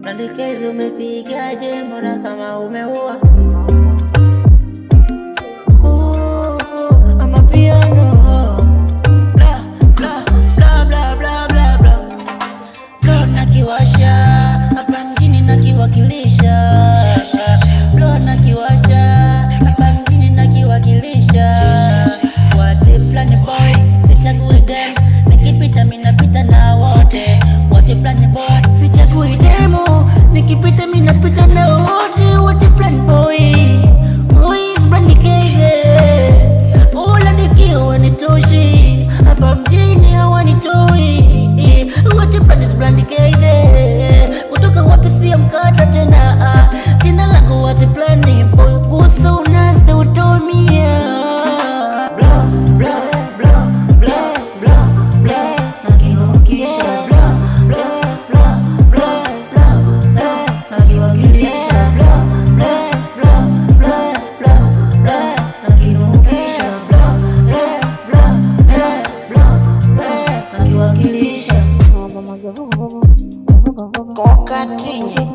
Landikezi umepigaje, mbona kama umeua? Ama piano bla bla bla bla bla bla bla bla, nakiwasha hapa mjini nakiwakilisha. Bla nakiwasha hapa mjini nakiwakilisha. Wati Plani Boy sichagui dem, nikipita mimi napita na wote. Wati Plani Boy sichagui demo, nikipita mimi napita na wote. Wati Plani Boy who is Landikezi, ola nikiwa nitoshi hapa mjini hawanitoi. Wati Plani is Landikezi, kutoka wapi si mkata tena. Jina langu Wati Plani Boy, kusa unasta utomia. Bla bla bla bla bla bla, nakiwakilisha. Bla bla bla bla bla bla, nakiwakilisha. Bla bla bla bla bla bla, nakiwakilisha. Bla bla bla bla bla bla, nakiwakilisha. Kokatinye